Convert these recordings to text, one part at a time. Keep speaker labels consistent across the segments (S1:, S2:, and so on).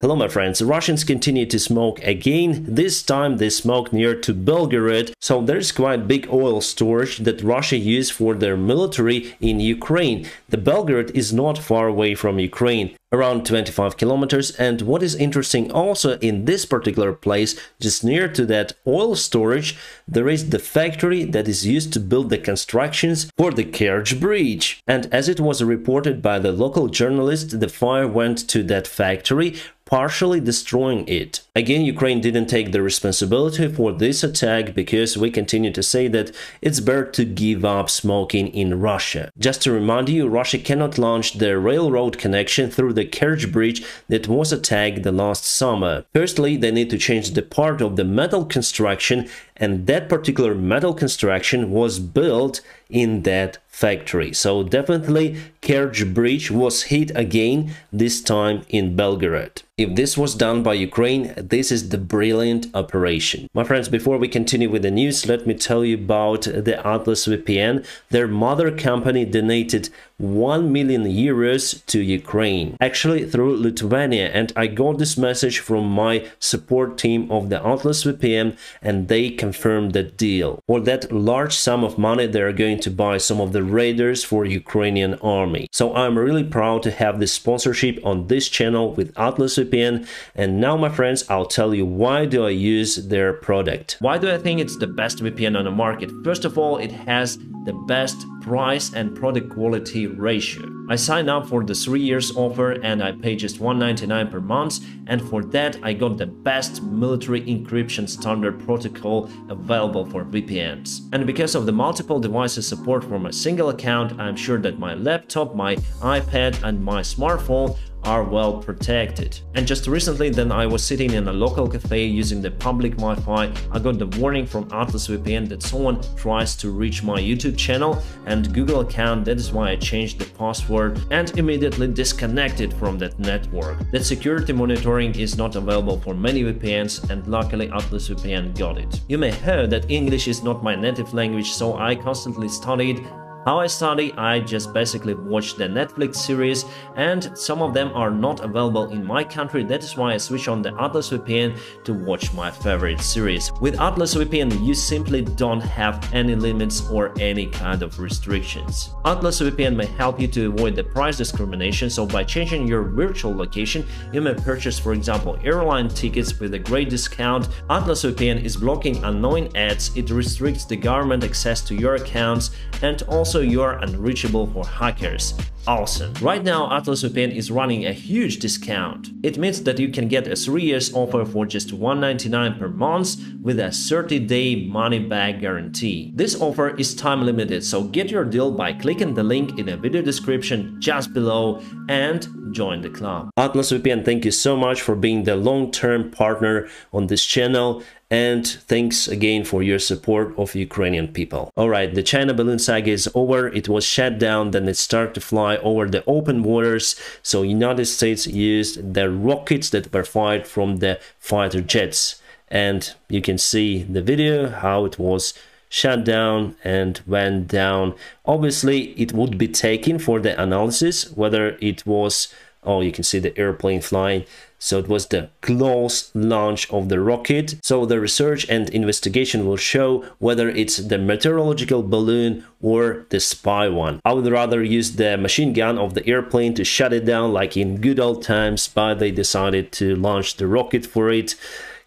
S1: Hello my friends, Russians continue to smoke again. This time they smoke near to Belgorod, so there's quite big oil storage that Russia used for their military in Ukraine. The Belgorod is not far away from Ukraine, around 25 kilometers, and what is interesting also in this particular place, just near to that oil storage, there is the factory that is used to build the constructions for the Kerch Bridge. And as it was reported by the local journalist, the fire went to that factory, partially destroying it. Again, Ukraine didn't take the responsibility for this attack because we continue to say that it's better to give up smoking in Russia. Just to remind you, Russia cannot launch the railroad connection through the Kerch Bridge that was attacked the last summer. Firstly, they need to change the part of the metal construction, and that particular metal construction was built in that factory. So definitely Kerch Bridge was hit again, this time in Belgorod. If this was done by Ukraine, this is the brilliant operation. My friends, before we continue with the news, let me tell you about the Atlas VPN. Their mother company donated 1 million euros to Ukraine, actually through Lithuania, and I got this message from my support team of the Atlas VPN, and they confirmed the deal. For that large sum of money, they are going to buy some of the radars for Ukrainian army. So I'm really proud to have this sponsorship on this channel with Atlas VPN. And now, my friends, I'll tell you why do I use their product. Why do I think it's the best VPN on the market? First of all, it has the best price and product quality ratio. I signed up for the 3 years offer and I paid just $1.99 per month, and for that I got the best military encryption standard protocol available for VPNs. And because of the multiple devices support from a single account, I'm sure that my laptop, my iPad and my smartphone are well protected. And just recently, then I was sitting in a local cafe using the public Wi-Fi. I got the warning from Atlas VPN that someone tries to reach my YouTube channel and Google account. That is why I changed the password and immediately disconnected from that network. That security monitoring is not available for many VPNs, and luckily Atlas VPN got it. You may hear that English is not my native language, so I constantly studied. How I study, I just basically watch the Netflix series, and some of them are not available in my country. That is why I switch on the Atlas VPN to watch my favorite series. With Atlas VPN, you simply don't have any limits or any kind of restrictions. Atlas VPN may help you to avoid the price discrimination, so by changing your virtual location, you may purchase, for example, airline tickets with a great discount. Atlas VPN is blocking unknown ads, it restricts the government access to your accounts, and also you are unreachable for hackers. Awesome. Right now, Atlas VPN is running a huge discount. It means that you can get a 3 years offer for just $1.99 per month with a 30-day money-back guarantee. This offer is time limited, so get your deal by clicking the link in the video description just below and join the club. Atlas VPN, thank you so much for being the long-term partner on this channel, and thanks again for your support of Ukrainian people. Alright, the China balloon saga is over. It was shut down, then it started to fly over the open waters. So United States used the rockets that were fired from the fighter jets. And you can see the video how it was shut down and went down. Obviously, it would be taken for the analysis whether it was, oh, you can see the airplane flying. So it was the close launch of the rocket. So the research and investigation will show whether it's the meteorological balloon or the spy one. I would rather use the machine gun of the airplane to shut it down like in good old times, but they decided to launch the rocket for it.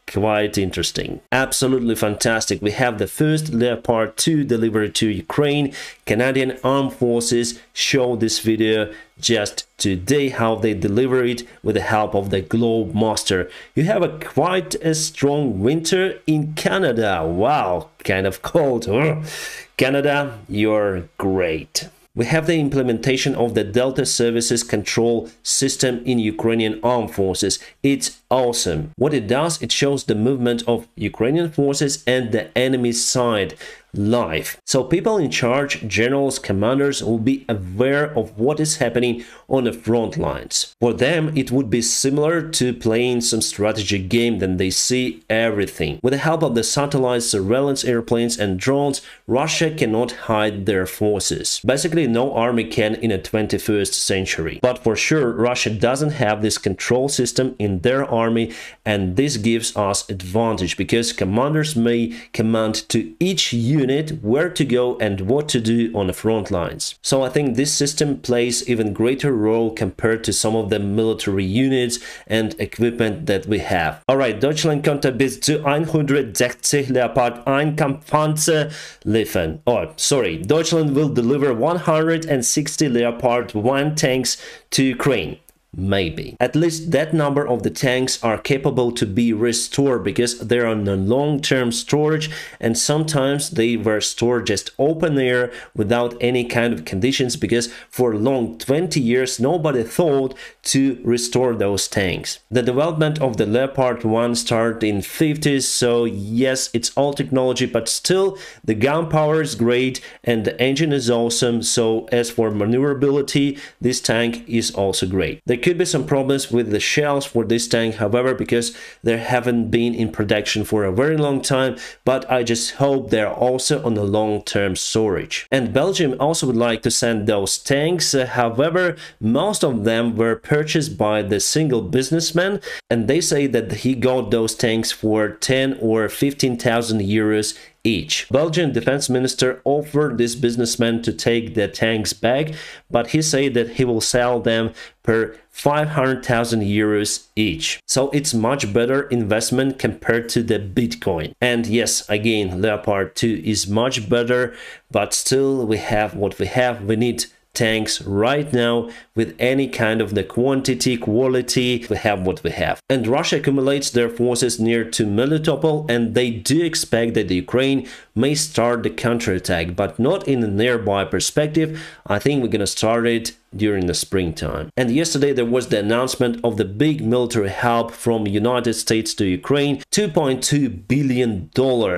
S1: Quite interesting. Absolutely fantastic. We have the first Leopard 2 delivered to Ukraine. Canadian Armed Forces show this video just today how they deliver it with the help of the Globemaster. You have quite a strong winter in Canada. Wow, kind of cold. Canada, you're great. We have the implementation of the Delta Services Control System in Ukrainian Armed Forces. It's awesome. What it does, it shows the movement of Ukrainian forces and the enemy side. live. So people in charge, generals, commanders will be aware of what is happening on the front lines. For them, it would be similar to playing some strategy game, then they see everything. With the help of the satellites, surveillance airplanes and drones, Russia cannot hide their forces. Basically, no army can in the 21st century. But for sure, Russia doesn't have this control system in their army, and this gives us advantage because commanders may command to each unit where to go and what to do on the front lines. So I think this system plays even greater role compared to some of the military units and equipment that we have. Alright, Deutschland konnte bis zu 160 Leopard 1 Kampfpanzer liefern. Oh, sorry, Deutschland will deliver 160 Leopard 1 tanks to Ukraine. Maybe. At least that number of the tanks are capable to be restored because they're on a long-term storage, and sometimes they were stored just open air without any kind of conditions because for long 20 years nobody thought to restore those tanks. The development of the Leopard 1 started in 50s, so yes, it's old technology, but still the gunpowder is great and the engine is awesome. So as for maneuverability, this tank is also great. There could be some problems with the shells for this tank, however, because they haven't been in production for a very long time, but I just hope they're also on a long-term storage. And Belgium also would like to send those tanks, however, most of them were purchased by the single businessman, and they say that he got those tanks for 10 or 15,000 euros each. Belgian defense minister offered this businessman to take the tanks back, but he said that he will sell them per 500,000 euros each. So it's much better investment compared to the Bitcoin. And yes, again, Leopard 2 is much better, but still we have what we have. We need tanks right now with any kind of the quantity, quality. We have what we have. And Russia accumulates their forces near to Melitopol, and they do expect that the Ukraine may start the counterattack, but not in a nearby perspective. I think we're gonna start it during the springtime. And yesterday there was the announcement of the big military help from United States to Ukraine, $2.2 billion.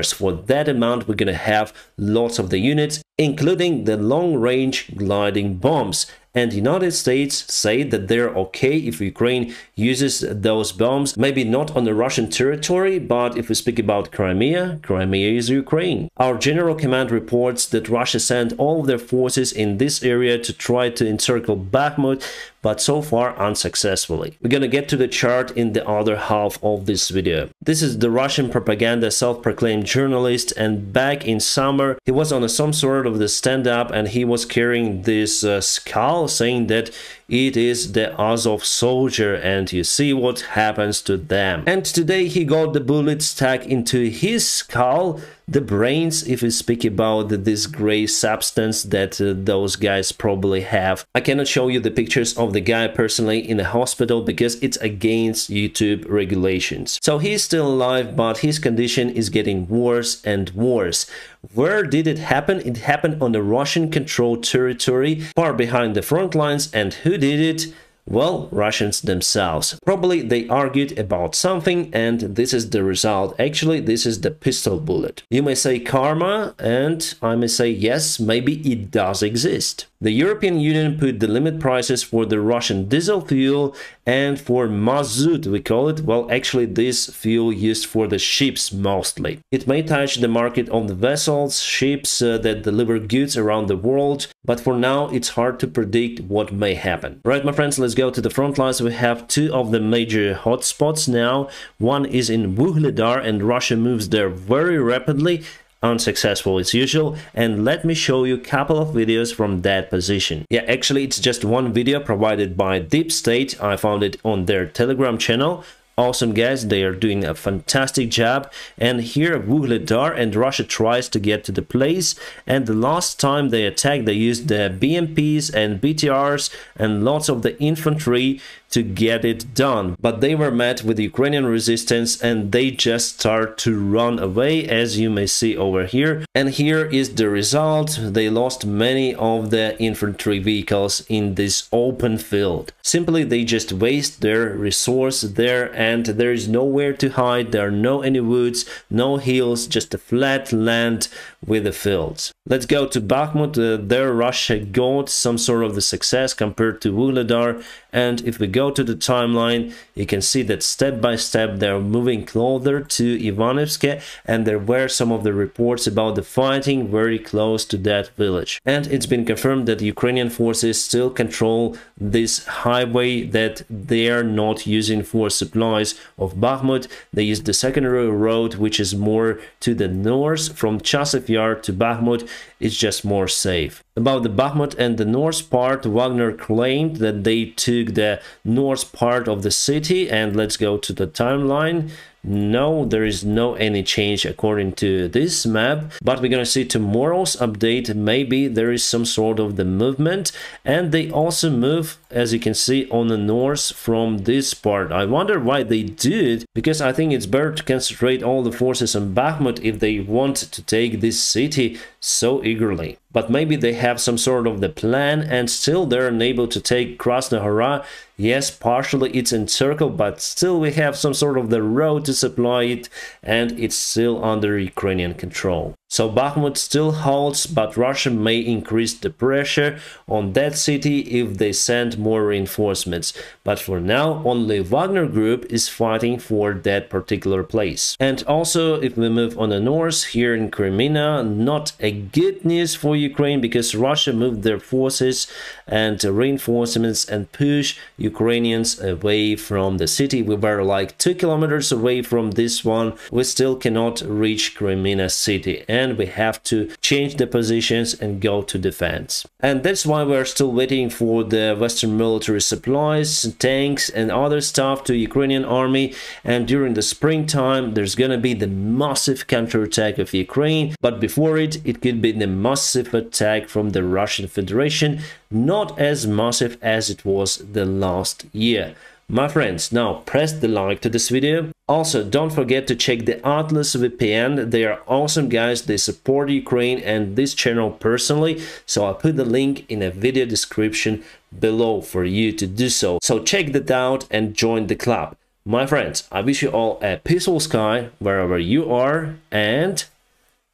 S1: For that amount we're gonna have lots of the units, including the long-range gliding bombs. And the United States say that they're okay if Ukraine uses those bombs, maybe not on the Russian territory, but if we speak about Crimea, Crimea is Ukraine. Our general command reports that Russia sent all of their forces in this area to try to encircle Bakhmut, but so far unsuccessfully. We're gonna get to the chart in the other half of this video. This is the Russian propaganda self-proclaimed journalist, and back in summer he was on some sort of the stand-up, and he was carrying this skull saying that it is the Azov soldier, and you see what happens to them. And today he got the bullet stuck into his skull, the brains, if we speak about this gray substance that those guys probably have. I cannot show you the pictures of the guy personally in the hospital because it's against YouTube regulations. So he's still alive, but his condition is getting worse and worse. Where did it happen? It happened on the Russian-controlled territory, far behind the front lines, and who did it? Well, Russians themselves. Probably they argued about something, and this is the result. Actually, this is the pistol bullet. You may say karma, and I may say yes, maybe it does exist. The European Union put the limit prices for the Russian diesel fuel and for mazut, we call it. Well, actually this fuel used for the ships mostly. It may touch the market of the vessels, ships that deliver goods around the world, but for now it's hard to predict what may happen. Right, my friends, let's go to the front lines. We have two of the major hotspots now. One is in Vuhledar, and Russia moves there very rapidly. Unsuccessful as usual, and let me show you a couple of videos from that position. Yeah, actually it's just one video provided by Deep State. I found it on their Telegram channel. Awesome guys, they are doing a fantastic job. And here Vuhledar, and Russia tries to get to the place, and the last time they attacked they used the BMPs and BTRs and lots of the infantry to get it done. But they were met with Ukrainian resistance and they just start to run away, as you may see over here. And here is the result. They lost many of the infantry vehicles in this open field. Simply they just waste their resource there, and there is nowhere to hide. There are no any woods, no hills, just a flat land with the fields. Let's go to Bakhmut. There Russia got some sort of the success compared to Vuhledar, and if we go to the timeline, you can see that step by step they're moving closer to Ivanivsk, and there were some of the reports about the fighting very close to that village. And it's been confirmed that Ukrainian forces still control this highway that they are not using for supplies of Bakhmut. They use the secondary road, which is more to the north from Chasiv Yar to Bakhmut. It's just more safe. About the Bakhmut and the north part, Wagner claimed that they took the north part of the city, and let's go to the timeline. No, there is no any change according to this map, but we're gonna see tomorrow's update. Maybe there is some sort of the movement, and they also move, as you can see, on the north from this part. I wonder why they do it, because I think it's better to concentrate all the forces on Bakhmut if they want to take this city so eagerly. But maybe they have some sort of the plan and still they're unable to take Krasnohora. Yes, partially it's encircled, but still we have some sort of the road to supply it, and it's still under Ukrainian control. So Bakhmut still holds, but Russia may increase the pressure on that city if they send more reinforcements. But for now, only Wagner Group is fighting for that particular place. And also, if we move on the north, here in Crimea, not a good news for Ukraine, because Russia moved their forces and reinforcements and push Ukrainians away from the city. We were like 2 kilometers away from this one. We still cannot reach Crimea city, and we have to change the positions and go to defense. And that's why we're still waiting for the Western military supplies, tanks and other stuff to Ukrainian army. And during the springtime there's gonna be the massive counterattack of Ukraine, but before it could be the massive attack from the Russian Federation, not as massive as it was the last year. My friends, now press the like to this video. Also, don't forget to check the Atlas VPN. They are awesome guys. They support Ukraine and this channel personally. So I'll put the link in a video description below for you to do so. So check that out and join the club. My friends, I wish you all a peaceful sky wherever you are, and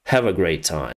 S1: have a great time.